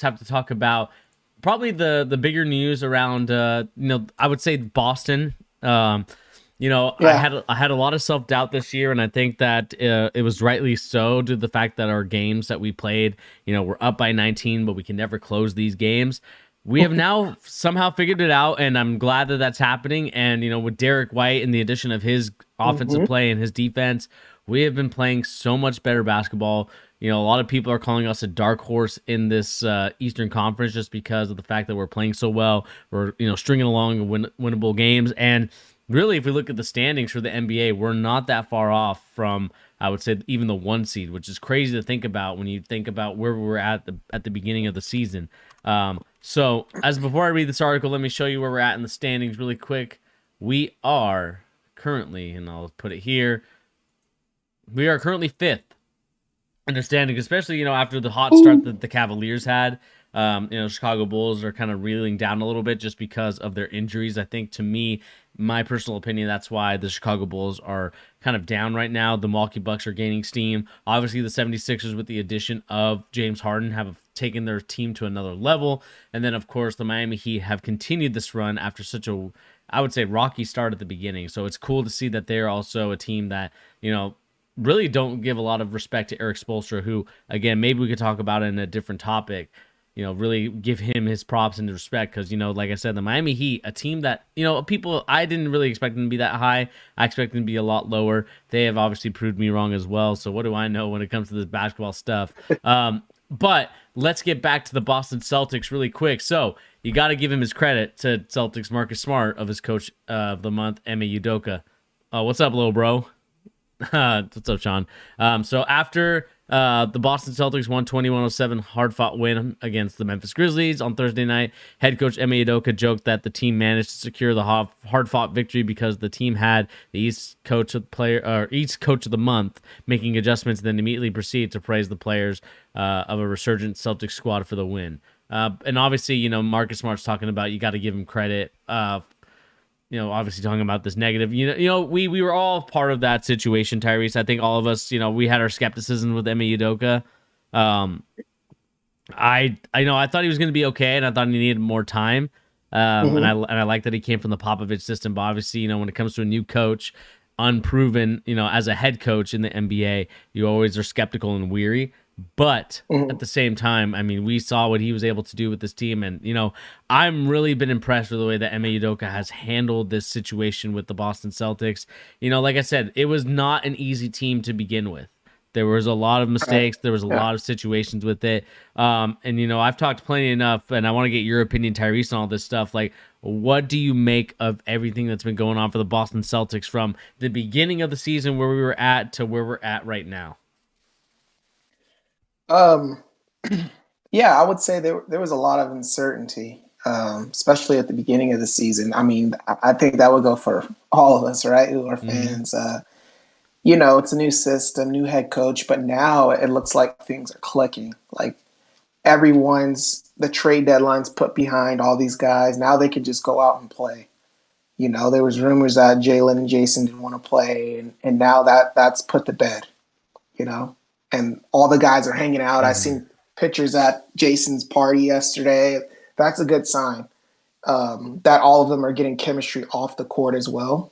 have to talk about probably the bigger news around I would say Boston. Yeah. I had a lot of self doubt this year, and I think that it was rightly so due to the fact that our games that we played, we're up by 19, but we can never close these games. We have now somehow figured it out, and I'm glad that that's happening. And with Derek White and the addition of his offensive hmm play and his defense, we have been playing so much better basketball. A lot of people are calling us a dark horse in this Eastern Conference just because of the fact that we're playing so well. We're stringing along winnable games, and really, if we look at the standings for the NBA, we're not that far off from, I would say, even the 1 seed, which is crazy to think about when you think about where we were at the beginning of the season. So, as before I read this article, let me show you where we're at in the standings really quick. We are currently, and I'll put it here, we are currently fifth understanding, especially after the hot start that the Cavaliers had. Chicago Bulls are kind of reeling down a little bit just because of their injuries. I think, to me, my personal opinion, that's why the Chicago Bulls are kind of down right now. The Milwaukee Bucks are gaining steam. Obviously, the 76ers, with the addition of James Harden, have taken their team to another level. And then, of course, the Miami Heat have continued this run after such a, I would say, rocky start at the beginning. So it's cool to see that they're also a team that, really don't give a lot of respect to Eric Spoelstra, who, again, maybe we could talk about it in a different topic. Really give him his props and respect because, like I said, the Miami Heat, a team that, people, I didn't really expect them to be that high. I expect them to be a lot lower. They have obviously proved me wrong as well. So what do I know when it comes to this basketball stuff? But let's get back to the Boston Celtics really quick. So you got to give him his credit to Celtics Marcus Smart of his coach of the month, Ime Udoka. What's up, little bro? What's up, Sean? So after the Boston Celtics won 21-07 hard-fought win against the Memphis Grizzlies on Thursday night, head coach Ime Udoka joked that the team managed to secure the hard-fought victory because the team had the East coach of the month, making adjustments, then immediately proceed to praise the players of a resurgent Celtics squad for the win. And obviously, Marcus Smart's talking about you got to give him credit. Obviously talking about this negative, we were all part of that situation, Tyrese. I think all of us, we had our skepticism with Ime Udoka. I thought he was going to be okay, and I thought he needed more time. And hmm I like that he came from the Popovich system. But obviously, when it comes to a new coach, unproven, as a head coach in the NBA, you always are skeptical and weary. But hmm at the same time, I mean, we saw what he was able to do with this team. And, I'm really been impressed with the way that Ime Udoka has handled this situation with the Boston Celtics. Like I said, it was not an easy team to begin with. There was a lot of Right. mistakes. There was a Yeah. lot of situations with it. And I've talked plenty enough, and I want to get your opinion, Tyrese, on all this stuff. Like, what do you make of everything that's been going on for the Boston Celtics from the beginning of the season where we were at to where we're at right now? Um, yeah, I would say there was a lot of uncertainty, especially at the beginning of the season. I mean, I think that would go for all of us, right, who are Mm-hmm. fans. It's a new system, new head coach, but now it looks like things are clicking. Like the trade deadline's put behind all these guys. Now they can just go out and play. There was rumors that Jalen and Jason didn't want to play, and now that's put to bed. You know, and all the guys are hanging out. I Mm-hmm. seen pictures at Jason's party yesterday. That's a good sign that all of them are getting chemistry off the court as well.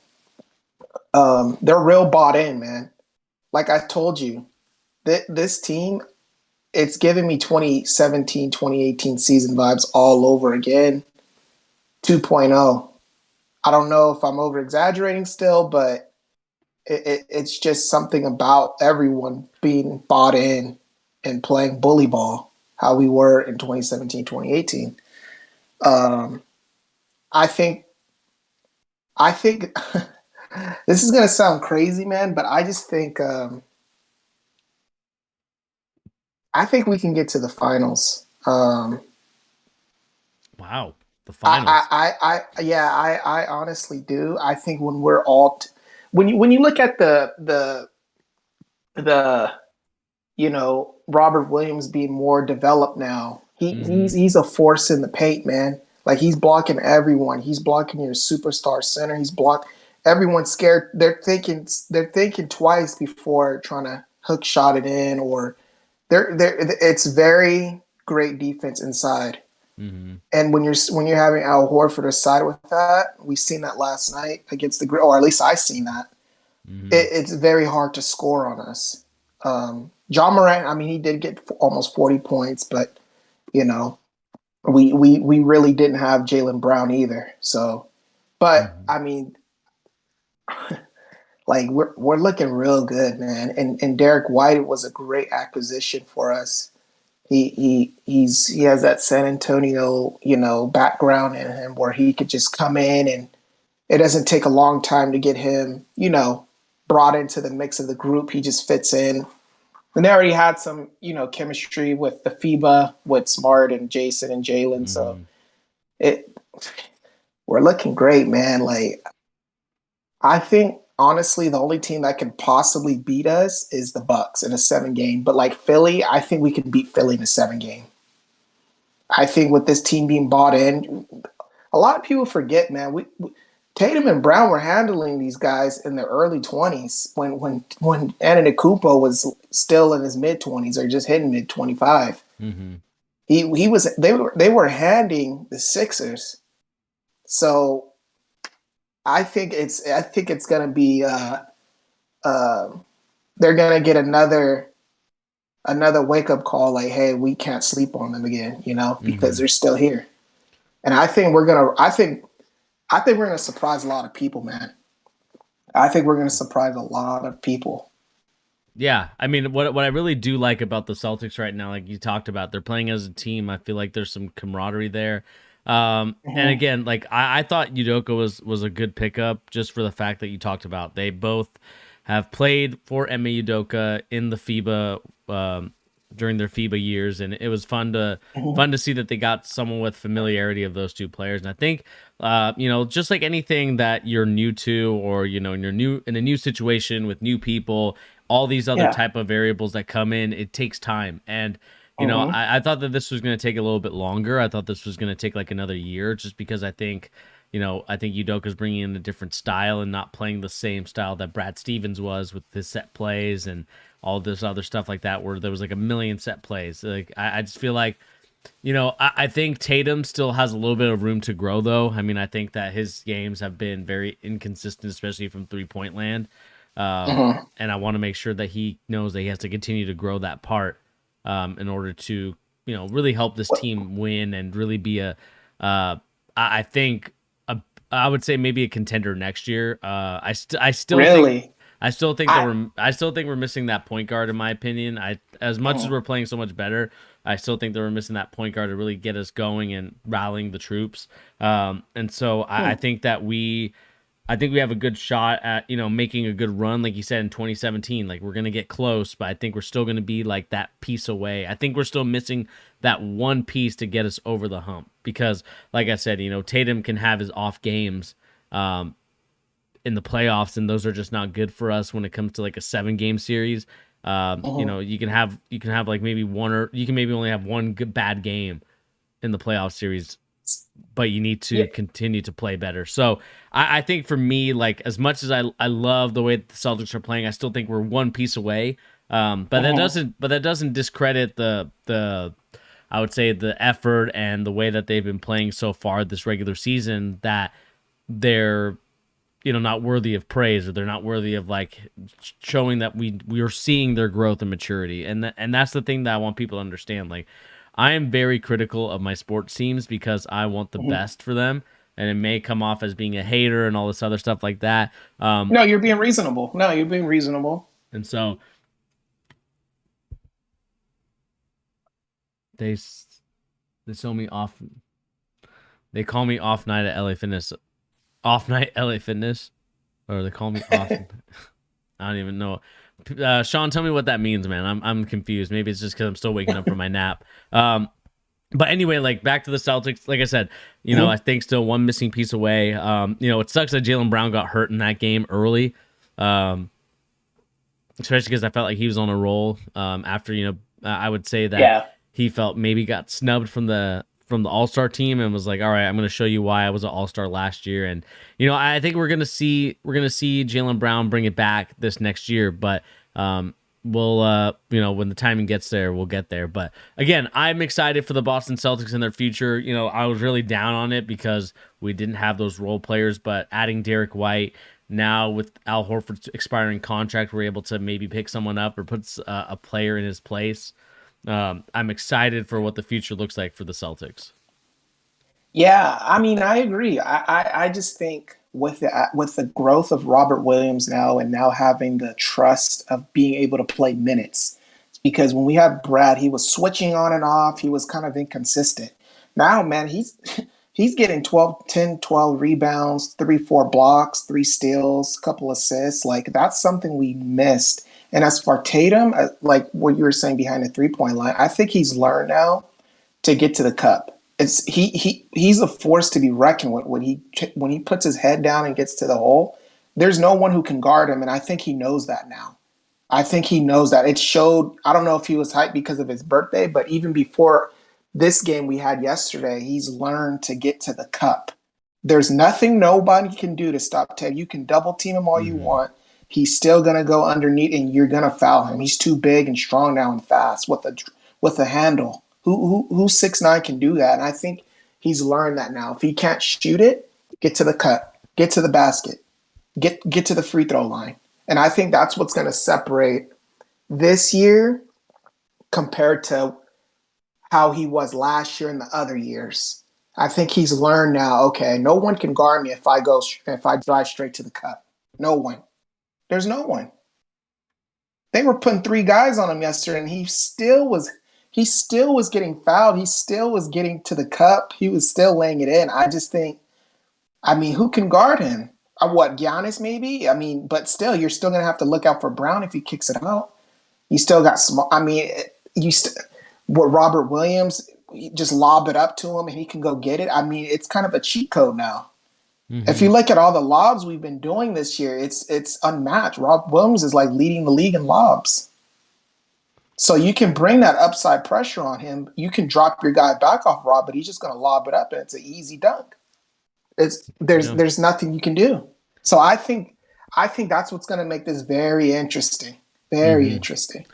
They're real bought in, man. Like I told you, this team, it's giving me 2017, 2018 season vibes all over again. 2.0. I don't know if I'm over exaggerating still, but it's just something about everyone being bought in and playing bully ball how we were in 2017, 2018. Um, I think I think this is gonna sound crazy, man, but I think we can get to the finals. Wow, the finals. Yeah, I honestly do. I think when we're all when you look at the Robert Williams being more developed now. Mm-hmm. He's a force in the paint, man. Like he's blocking everyone. He's blocking your superstar center. He's blocked everyone's scared. They're thinking twice before trying to hook shot it in or it's very great defense inside. Mm-hmm. And when you're having Al Horford aside with that, we seen that last night against the, or at least I seen that. Mm-hmm. It's very hard to score on us. John Morant, I mean, he did get almost 40 points, but you know, we really didn't have Jaylen Brown either. So, but Mm-hmm. I mean, like we're looking real good, man. And Derek White was a great acquisition for us. He has that San Antonio, background in him where he could just come in, and it doesn't take a long time to get him, brought into the mix of the group. He just fits in. And they already had some, chemistry with the FIBA with Smart and Jason and Jalen. So Mm-hmm. it we're looking great, man. Like I think honestly, the only team that could possibly beat us is the Bucks in a 7 game. But like Philly, I think we can beat Philly in a 7 game. I think with this team being bought in, a lot of people forget, man. We Tatum and Brown were handling these guys in the early 20s when Antetokounmpo was still in his mid 20s or just hitting mid 25. Mm-hmm. He was they were handing the Sixers. So I think it's gonna be uh, they're gonna get another wake up call like, hey, we can't sleep on them again, because Mm-hmm. they're still here. And I think we're gonna surprise a lot of people, man. I think we're gonna surprise a lot of people. Yeah, I mean, what I really do like about the Celtics right now, like you talked about, they're playing as a team. I feel like there's some camaraderie there. And Mm-hmm. again, like I thought Udoka was a good pickup just for the fact that you talked about. They both have played for Emma Udoka in the FIBA during their FIBA years, and it was Mm-hmm. fun to see that they got someone with familiarity of those two players. And I think, just like anything that you're new to, or you're in a new situation with new people, all these other Yeah. type of variables that come in, it takes time. And Mm-hmm. I thought that this was going to take a little bit longer. I thought this was going to take like another year, just because I think Udoka's bringing in a different style and not playing the same style that Brad Stevens was with his set plays and all this other stuff like that, where there was like a million set plays. Like I just feel like, I think Tatum still has a little bit of room to grow, though. I mean, I think that his games have been very inconsistent, especially from 3 point land. Mm-hmm. And I want to make sure that he knows that he has to continue to grow that part in order to, really help this team win and really be I think, I would say maybe a contender next year. I still think. Really? I I still think we're missing that point guard in my opinion. As much as mhm. we're playing so much better, I still think that we're missing that point guard to really get us going and rallying the troops. And so I Hmm. think that I think we have a good shot at, making a good run, like you said, in 2017. Like, we're gonna get close, but I think we're still gonna be like that piece away. I think we're still missing that one piece to get us over the hump. Because, like I said, Tatum can have his off games in the playoffs, and those are just not good for us when it comes to like a 7 game series. Mhm. You can have like maybe one, or you can maybe only have one good bad game in the playoff series, but you need Yeah. to continue to play better. So I think for me, like, as much as I love the way that the Celtics are playing, I still think we're one piece away. But Mhm. that doesn't discredit the I would say the effort and the way that they've been playing so far this regular season, that they're, not worthy of praise, or they're not worthy of like showing that we are seeing their growth and maturity. And that's the thing that I want people to understand. Like, I am very critical of my sports teams because I want the Mhm. best for them, and it may come off as being a hater and all this other stuff like that. No, you're being reasonable. No, you're being reasonable. And so they they show me off. They call me off night at LA Fitness. Off night LA Fitness, or they call me off. I don't even know. Sean, tell me what that means, man. I'm confused. Maybe it's just because I'm still waking up from my nap. But anyway, like, back to the Celtics. Like I said, I Mhm. think still one missing piece away. It sucks that Jaylen Brown got hurt in that game early, um, especially because I felt like he was on a roll. After, I would say that Yeah. he felt maybe got snubbed from the All Star team, and was like, all right, I'm going to show you why I was an All Star last year. And I think we're gonna see Jaylen Brown bring it back this next year, but we'll when the timing gets there, we'll get there. But again, I'm excited for the Boston Celtics and their future. I was really down on it because we didn't have those role players, but adding Derek White now with Al Horford's expiring contract, we're able to maybe pick someone up or put a player in his place. I'm excited for what the future looks like for the Celtics. Yeah, I mean, I agree. I just think with the growth of Robert Williams now and now having the trust of being able to play minutes, because when we had Brad, he was switching on and off. He was kind of inconsistent. Now, man, he's getting 12, 10, 12 rebounds, 3, 4 blocks, 3 steals, couple assists. Like that's something we missed. And as for Tatum, like what you were saying behind the 3-point line, I think he's learned now to get to the cup. He's a force to be reckoned with when he puts his head down and gets to the hole. There's no one who can guard him, and I think he knows that now. I think he knows that. It showed. I don't know if he was hyped because of his birthday, but even before this game we had yesterday, he's learned to get to the cup. There's nothing nobody can do to stop Ted. You can double team him all you want. He's still gonna go underneath, and you're gonna foul him. He's too big and strong now and fast with a handle. Who 6'9" can do that? And I think he's learned that now. If he can't shoot it, get to the cut, get to the basket, get to the free throw line. And I think that's what's going to separate this year compared to how he was last year and the other years. I think he's learned now. Okay, no one can guard me if I drive straight to the cup. No one. There's no one. They were putting 3 guys on him yesterday, and he still was getting fouled. He still was getting to the cup. He was still laying it in. I just think, I mean, who can guard him? What, Giannis maybe? I mean, but still, you're still going to have to look out for Brown if he kicks it out. You still got small. I mean, what Robert Williams, you just lob it up to him and he can go get it. I mean, it's kind of a cheat code now. If you look at all the lobs we've been doing this year, it's unmatched. Rob Williams is like leading the league in lobs. So you can bring that upside pressure on him. You can drop your guy back off Rob, but he's just going to lob it up, and it's an easy dunk. There's nothing you can do. So I think that's what's going to make this very interesting. Very interesting.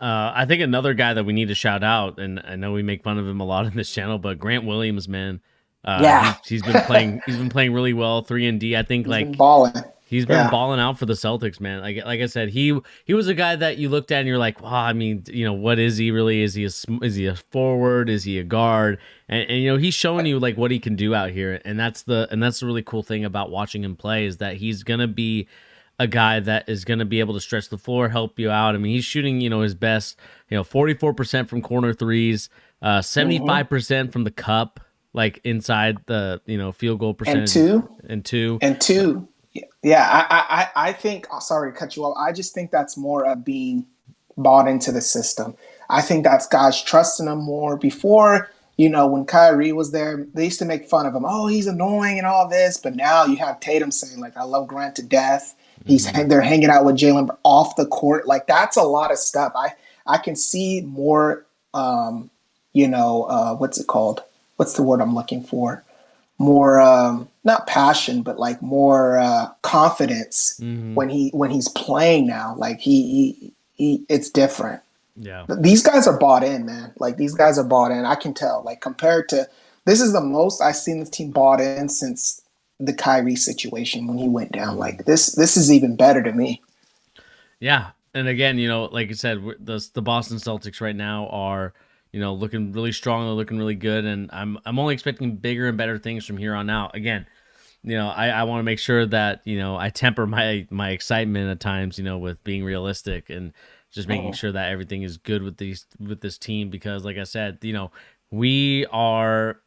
I think another guy that we need to shout out, and I know we make fun of him a lot in this channel, but Grant Williams, man, Yeah. he's been playing. He's been playing really well. 3-and-D. I think He's been balling. he's been balling out for the Celtics, man. Like I said, he was a guy that you looked at and you're like, wow. I mean, what is he really? Is he a forward? Is he a guard? And he's showing you like what he can do out here, and that's the really cool thing about watching him play is that he's gonna be a guy that is going to be able to stretch the floor, help you out. I mean, he's shooting, his best, 44% from corner threes, 75% from the cup, like inside the, field goal percentage. And two. Yeah, I think, sorry to cut you off. I just think that's more of being bought into the system. I think that's guys trusting him more. Before, when Kyrie was there, they used to make fun of him. Oh, he's annoying and all this. But now you have Tatum saying, like, I love Grant to death. They're hanging out with Jalen off the court. Like, that's a lot of stuff. I can see more, what's it called? What's the word I'm looking for? More, not passion, but like more confidence when he's playing now. Like he it's different. Yeah. These guys are bought in, man. Like these guys are bought in. I can tell. Like compared to this is the most I've seen this team bought in since the Kyrie situation when he went down. Like this is even better to me. Yeah. And again, like you said, the Boston Celtics right now are, looking really strong. They're looking really good. And I'm only expecting bigger and better things from here on out. Again, I want to make sure that, I temper my excitement at times, with being realistic and just making sure that everything is good with this team. Because like I said, we are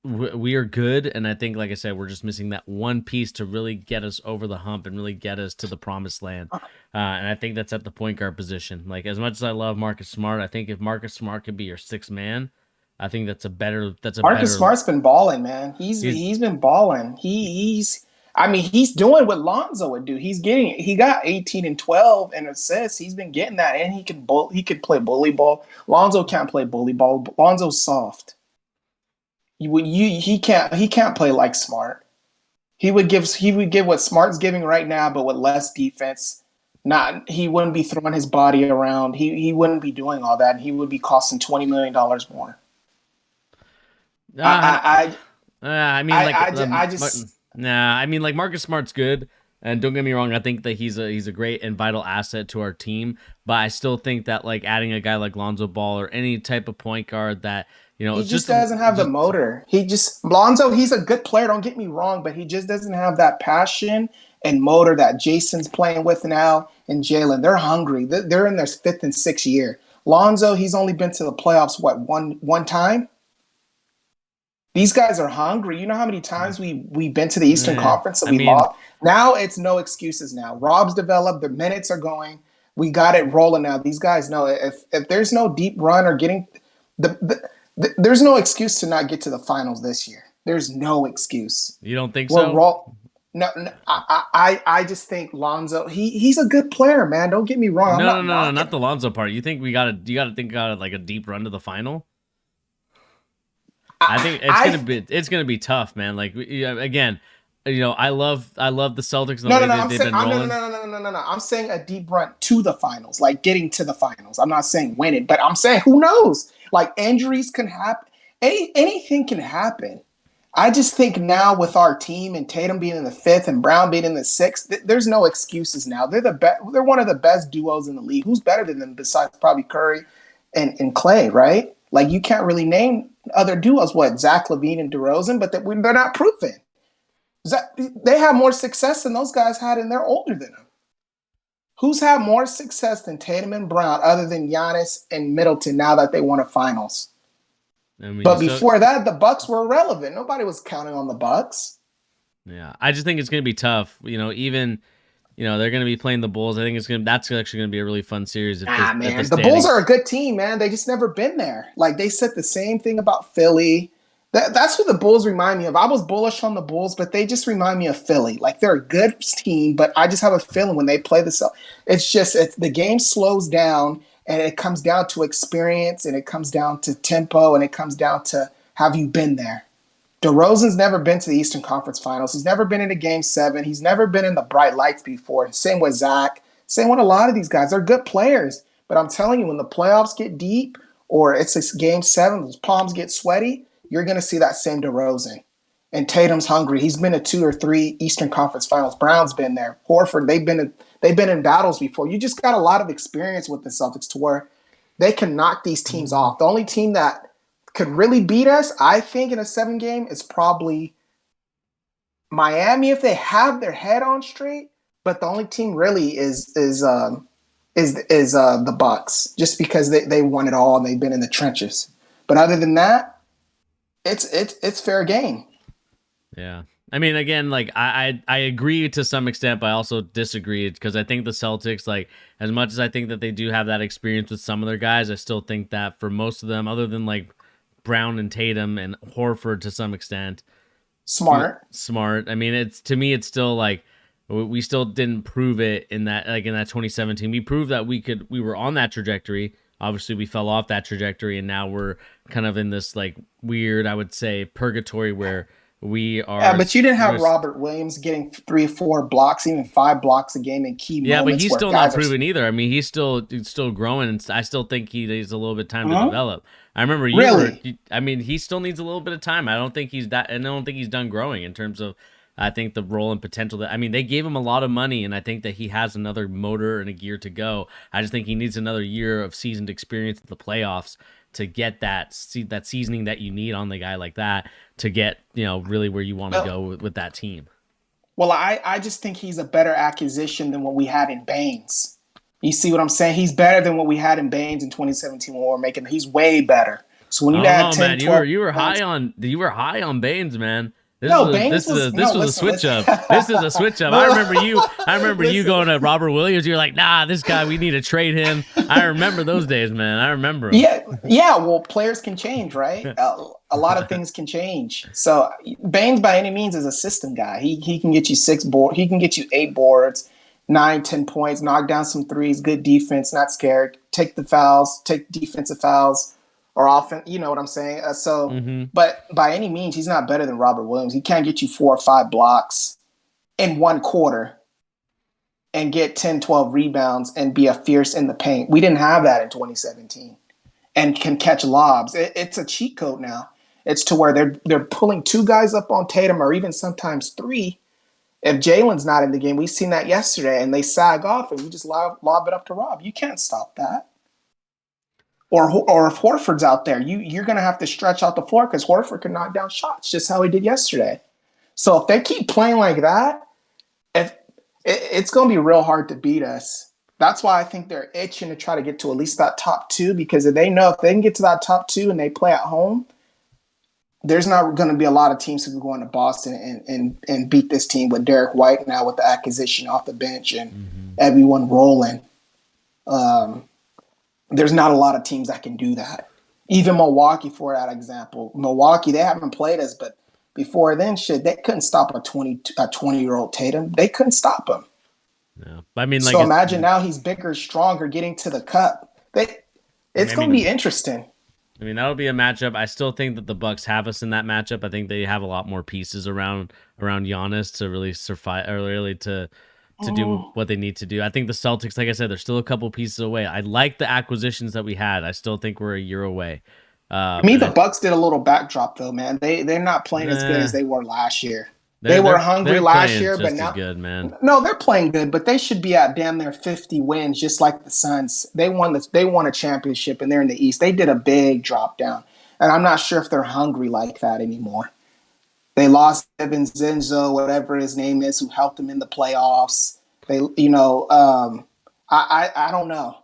good, and I think, like I said, we're just missing that one piece to really get us over the hump and really get us to the promised land. And I think that's at the point guard position. Like as much as I love Marcus Smart, I think if Marcus Smart could be your sixth man, I think that's a better. Marcus Smart's been balling, man. He's been balling. He's doing what Lonzo would do. He got 18 and 12 and assists. He's been getting that, and he could play bully ball. Lonzo can't play bully ball. Lonzo's soft. He can't play like Smart. He would give what Smart's giving right now, but with less defense. Not he wouldn't be throwing his body around. He wouldn't be doing all that. He would be costing $20 million more. Uh, I I mean, like, I just nah. I mean, like Marcus Smart's good, and don't get me wrong. I think that he's a great and vital asset to our team. But I still think that like adding a guy like Lonzo Ball or any type of point guard that he it's just just doesn't have the just motor. He just Lonzo, he's a good player, don't get me wrong, but he just doesn't have that passion and motor that Jason's playing with now and Jalen. They're hungry. They're in their fifth and sixth year. Lonzo, he's only been to the playoffs what one time. These guys are hungry. You know how many times we've been to the Eastern eh, Conference and I we mean, lost. Now it's no excuses. Now Rob's developed. The minutes are going. We got it rolling now. These guys know if there's no deep run or getting there's no excuse to not get to the finals this year. There's no excuse. you don't think We're so? roll. No, no I just think Lonzo. He's a good player, man. Don't get me wrong. I'm No, no, not no, no, knocking not the him. Lonzo part. You gotta think about it like a deep run to the final. I think I it's gonna be tough, man. Like again, I love the Celtics and the No, no, way no. that I'm they've saying, been no, no, rolling. no, no, no, no, no, no. I'm saying a deep run to the finals, like getting to the finals. I'm not saying win it, but I'm saying who knows? Like injuries can happen. Anything can happen. I just think now with our team and Tatum being in the fifth and Brown being in the sixth, there's no excuses now. They're the best. They're one of the best duos in the league. Who's better than them besides probably Curry and Clay, right? Like you can't really name other duos. What Zach LaVine and DeRozan, but they're not proven. They have more success than those guys had, and they're older than them. Who's had more success than Tatum and Brown, other than Giannis and Middleton? Now that they won a finals, I mean, you but still before that, the Bucks were irrelevant. Nobody was counting on the Bucks. yeah. I just think it's gonna be tough. Even they're gonna be playing the Bulls. I think that's actually gonna be a really fun series Ah, if the man, the Bulls are standings. a good team, man. They just never been there. Like they said the same thing about Philly. That's what the Bulls remind me of. I was bullish on the Bulls, but they just remind me of Philly. Like they're a good team, but I just have a feeling when they play the game slows down and it comes down to experience and it comes down to tempo and it comes down to have you been there. DeRozan's never been to the Eastern Conference Finals. He's never been in a Game 7. He's never been in the bright lights before. Same with Zach. Same with a lot of these guys. They're good players. But I'm telling you, when the playoffs get deep or it's a Game 7, those palms get sweaty, you're going to see that same DeRozan. And Tatum's hungry. He's been to 2 or 3 Eastern Conference Finals. Brown's been there. Horford, they've been in battles before. You just got a lot of experience with the Celtics to where they can knock these teams off. The only team that could really beat us, I think, in a 7 game is probably Miami if they have their head on straight. But the only team really is the Bucks, just because they won it all and they've been in the trenches. But other than that, it's fair game. Yeah. I mean, again, like I agree to some extent, but I also disagree because I think the Celtics, like, as much as I think that they do have that experience with some of their guys, I still think that for most of them, other than like Brown and Tatum and Horford to some extent, Smart. Smart. I mean, it's to me, it's still like we still didn't prove it in that 2017. We proved that we were on that trajectory. Obviously, we fell off that trajectory, and now we're kind of in this like weird, I would say, purgatory where we Yeah, are. but you didn't have Robert Williams getting 3 or 4 blocks, even 5 blocks a game in key Yeah, but moments he's where still not guys are. proven either. I mean, he's still growing, and I still think he needs a little bit of time to Huh? develop. I remember you were. Really? I mean, he still needs a little bit of time. I don't think he's that. And I don't think he's done growing in terms of. I think the role and potential that. I mean, they gave him a lot of money, and I think that he has another motor and a gear to go. I just think he needs another year of seasoned experience at the playoffs to get that seasoning that you need on the guy like that to get really where you want to Well, go with that team. well, I just think he's a better acquisition than what we had in Baines. You see what I'm saying? He's better than what we had in Baines in 2017 when we were making. He's way better. So when I you don't add know, 10, man. 12 You were points, high on Baines, man. no, Baines was This no. was a Listen, switch listen. up. This is a switch up. No, I remember you listen. going to Robert Williams. You're like, nah, this guy, we need to trade him. I remember those days, man. I remember them. Yeah, yeah. Well, players can change, right? A lot of things can change. So Baines, by any means, is a system guy. He can get you 6 board. He can get you 8 boards, 9, 10 points, knock down some threes. Good defense, not scared. Take the fouls, take defensive fouls, or often. You know what I'm saying. Hmm. But by any means, he's not better than Robert Williams. He can't get you 4 or 5 blocks in 1 quarter. and get 10, 12 rebounds and be a fierce in the paint. We didn't have that in 2017 and can catch lobs. It's a cheat code now. It's to where they're pulling two guys up on Tatum or even sometimes three. If Jalen's not in the game, we've seen that yesterday, and they sag off and you just lob it up to Rob. You can't stop that. Or if Horford's out there, you're going to have to stretch out the floor because Horford can knock down shots, just how he did yesterday. So if they keep playing like that, if it's going to be real hard to beat us. That's why I think they're itching to try to get to at least that top two, because if they know if they can get to that top two and they play at home, there's not going to be a lot of teams who can go into Boston and beat this team with Derek White now with the acquisition off the bench and everyone rolling. There's not a lot of teams that can do that. Even Milwaukee, for that example. Milwaukee, they haven't played us, but before then, they couldn't stop a 20-year-old Tatum. They couldn't stop him. Yeah. I mean, so imagine now he's bigger, stronger, getting to the cup. It's going to be interesting. I mean, that'll be a matchup. I still think that the Bucks have us in that matchup. I think they have a lot more pieces around Giannis to really survive, or really to do what they need to do. I think the Celtics, like I said, they're still a couple pieces away. I like the acquisitions that we had. I still think we're a year away. The Bucks did a little backdrop though, man. They're not playing as good as they were last year. They were hungry last year, but now good, man. No, they're playing good, but they should be at damn near 50 wins, just like the Suns. They won a championship, and they're in the East. They did a big drop down, and I'm not sure if they're hungry like that anymore. They lost Evan Zinzo, whatever his name is, who helped them in the playoffs. I don't know.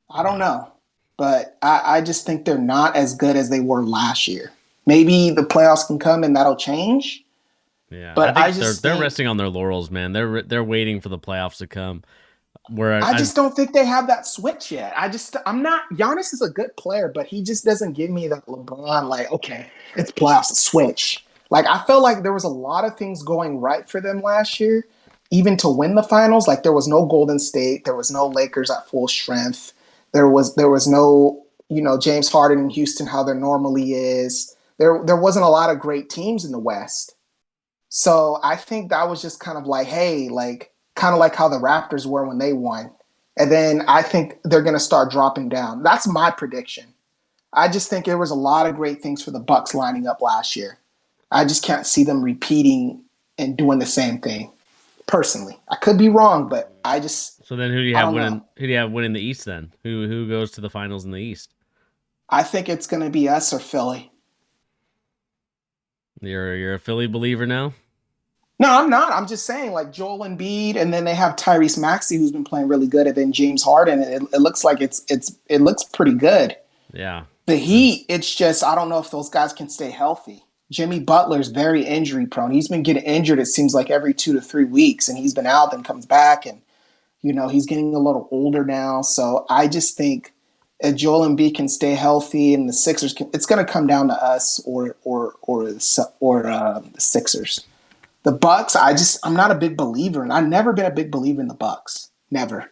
I don't know, but I just think they're not as good as they were last year. Maybe the playoffs can come and that'll change. Yeah, but I think they're resting on their laurels, man. They're waiting for the playoffs to come. Where I just don't think they have that switch yet. I'm not. Giannis is a good player, but he just doesn't give me that LeBron. Like, okay, it's playoffs, switch. Like, I felt like there was a lot of things going right for them last year, even to win the finals. Like, there was no Golden State, there was no Lakers at full strength. There was no James Harden in Houston, how there normally is. There wasn't a lot of great teams in the West. So I think that was just kind of like, hey, kind of like how the Raptors were when they won. And then I think they're going to start dropping down. That's my prediction. I just think there was a lot of great things for the Bucks lining up last year. I just can't see them repeating and doing the same thing. Personally, I could be wrong, but I just. So then, who do you have winning? Who do you have winning the East then? Who goes to the finals in the East? I think it's going to be us or Philly. You're a Philly believer now? No, I'm not. I'm just saying, like, Joel Embiid, and then they have Tyrese Maxey, who's been playing really good, and then James Harden. It looks like it looks pretty good. Yeah. The Heat, it's just I don't know if those guys can stay healthy. Jimmy Butler's very injury prone. He's been getting injured, it seems like, every 2 to 3 weeks, and he's been out, then comes back, and he's getting a little older now. So I just think if Joel Embiid can stay healthy, and the Sixers it's going to come down to us or the Sixers. The Bucks, I'm not a big believer, and I've never been a big believer in the Bucks. Never.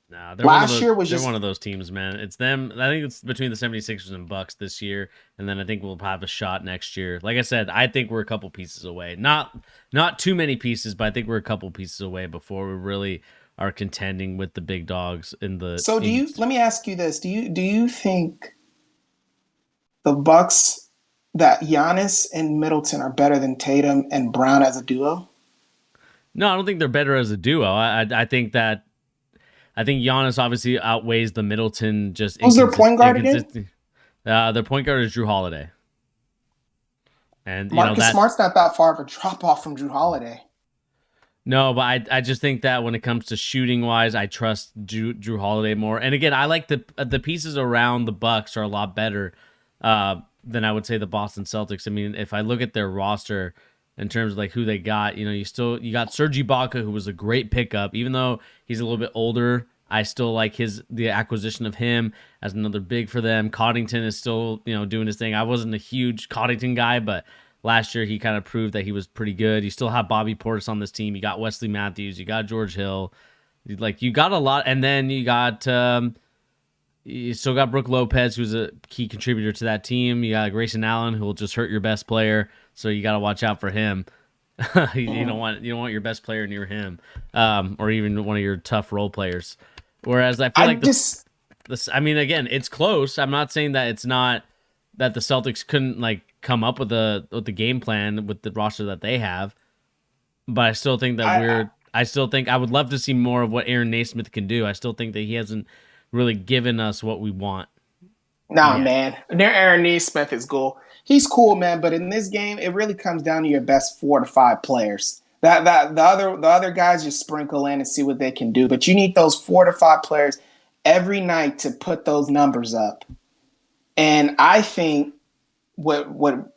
No, last year was just one of those teams, man. It's them. I think it's between the 76ers and Bucks this year, and then I think we'll have a shot next year. Like I said, I think we're a couple pieces away. Not too many pieces, but I think we're a couple pieces away before we really are contending with the big dogs in the. So let me ask you this: Do you think the Bucks, that Giannis and Middleton are better than Tatum and Brown as a duo? No, I don't think they're better as a duo. I think Giannis obviously outweighs the Middleton. Who's their point guard again? Their point guard is Drew Holiday. And Marcus Smart's not that far of a drop off from Drew Holiday. No, but I just think that when it comes to shooting wise, I trust Drew Holiday more. And again, I like the pieces around the Bucks are a lot better than I would say the Boston Celtics. I mean, if I look at their roster in terms of like who they got, you got Serge Ibaka, who was a great pickup, even though he's a little bit older. I still like the acquisition of him as another big for them. Coddington is still, doing his thing. I wasn't a huge Coddington guy, but last year he kind of proved that he was pretty good. You still have Bobby Portis on this team. You got Wesley Matthews. You got George Hill. You got a lot, and then you got. You still got Brook Lopez, who's a key contributor to that team. You got Grayson Allen, who will just hurt your best player, so you got to watch out for him. Mhm. You don't want your best player near him, or even one of your tough role players. Whereas I feel I like just this. I mean, again, it's close. I'm not saying that it's not that the Celtics couldn't like come up with the game plan with the roster that they have, but I still think that I I still think I would love to see more of what Aaron Naismith can do. I still think that he hasn't really given us what we want Nah, yet. man. Their Aaron Neesmith is cool. He's cool, man. But in this game, it really comes down to your best 4 to 5 players. That the other guys just sprinkle in and see what they can do. But you need those 4 to 5 players every night to put those numbers up. And I think with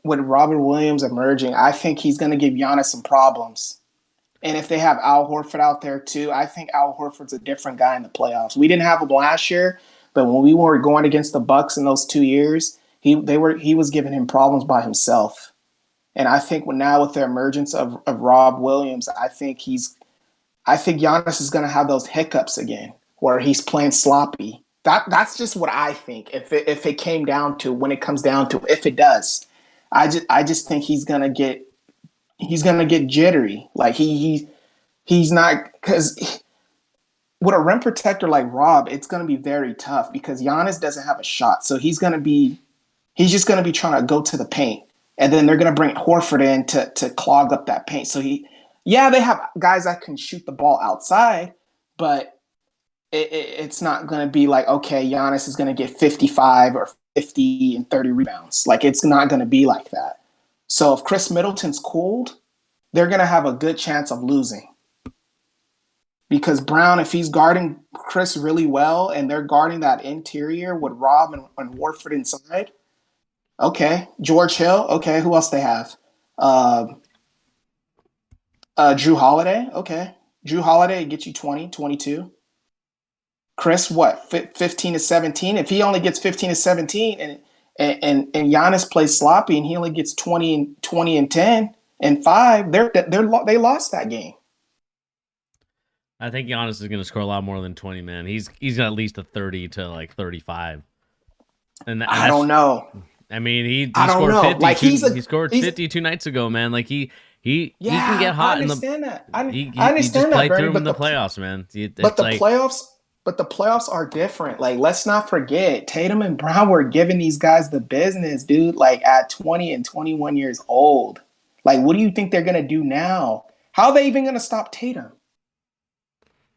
Robert Williams emerging, I think he's going to give Giannis some problems. And if they have Al Horford out there too, I think Al Horford's a different guy in the playoffs. We didn't have him last year, but when we were going against the Bucks in those 2 years, he was giving him problems by himself. And I think now with the emergence of Rob Williams, I think Giannis is going to have those hiccups again where he's playing sloppy. That's just what I think. If it came down to when it comes down to if it does, I just think he's gonna get jittery. Like he's not because with a rim protector like Rob, it's gonna be very tough because Giannis doesn't have a shot, so he's just gonna be trying to go to the paint, and then they're gonna bring Horford in to clog up that paint. So yeah, they have guys that can shoot the ball outside, but it's not gonna be like okay, Giannis is gonna get 55 or 50 and 30 rebounds. Like it's not gonna be like that. So if Chris Middleton's cooled, they're going to have a good chance of losing because Brown, if he's guarding Chris really well and they're guarding that interior with Rob and Warford inside, okay. George Hill, okay. Who else they have? Uh, Drew Holiday, okay. Drew Holiday gets you 20, 22. Chris, what, 15 to 17? If he only gets 15 to 17 and Giannis plays sloppy and he only gets 20 and 10 and 5, they lost that game. I think Giannis is going to score a lot more than 20. Man, he's got at least a 30 to like 35, and I don't that's. know. I mean, I he don't scored know. Like 52. He scored he's 52 nights ago, man. Like he can get yeah, I hot in the. understand that. I He just understand that, played through Bernie, him in but the the playoffs, man. but It's the like playoffs but the playoffs are different. Like let's not forget Tatum and Brown were giving these guys the business, dude, like at 20 and 21 years old. Like what do you think they're going to do now? How are they even going to stop Tatum?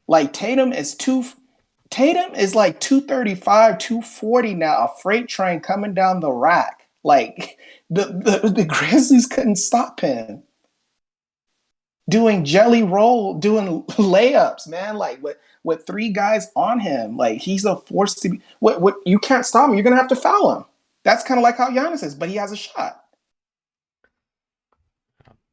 Like Tatum is like 235, 240 now, a freight train coming down the rack. Like the Grizzlies couldn't stop him doing jelly roll, doing layups, man. Like with 3 guys on him, like he's a force to be. What you can't stop him. You're gonna have to foul him. That's kind of like how Giannis is, but he has a shot.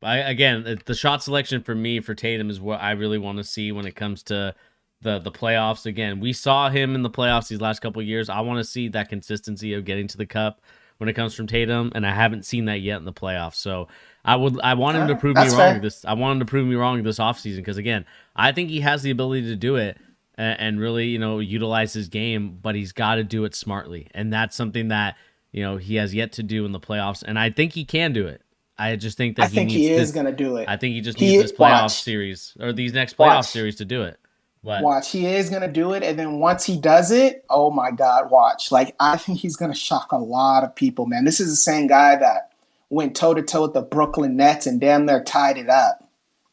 the shot selection for me for Tatum is what I really want to see when it comes to the playoffs. Again, we saw him in the playoffs these last couple of years. I want to see that consistency of getting to the cup when it comes from Tatum, and I haven't seen that yet in the playoffs. So I want him to prove me That's wrong fair. this. I want him to prove me wrong this offseason because again, I think he has the ability to do it and really utilize his game, but he's got to do it smartly, and that's something that he has yet to do in the playoffs, and I think he can do it. I just think I that he think he needs is this. gonna do it. I think he just needs He this playoff watch, series or these next playoff watch, series to do it. But watch. He is gonna do it, and then once he does it, oh my God, watch. Like I think he's gonna shock a lot of people, man. This is the same guy that went toe to toe with the Brooklyn Nets and damn near tied it up,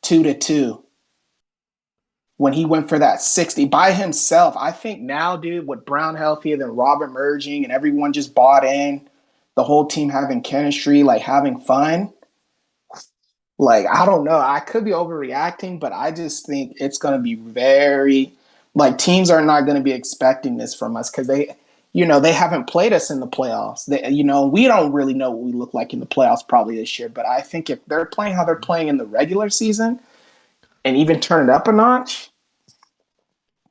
2-2. When he went for that 60 by himself. I think now, dude, with Brown healthy and then Rob emerging and everyone just bought in, the whole team having chemistry, like having fun. Like, I don't know. I could be overreacting, but I just think it's going to be very, like, teams are not going to be expecting this from us because they haven't played us in the playoffs. We don't really know what we look like in the playoffs probably this year. But I think if they're playing how they're playing in the regular season and even turn it up a notch,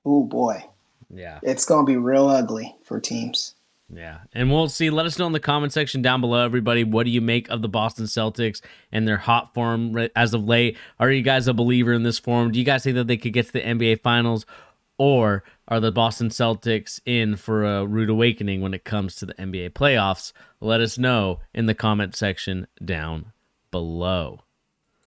oh boy, yeah, it's going to be real ugly for teams. yeah, and we'll see. Let us know in the comment section down below, everybody. What do you make of the Boston Celtics and their hot form as of late? Are you guys a believer in this form? Do you guys think that they could get to the NBA Finals, or are the Boston Celtics in for a rude awakening when it comes to the NBA playoffs? Let us know in the comment section down below.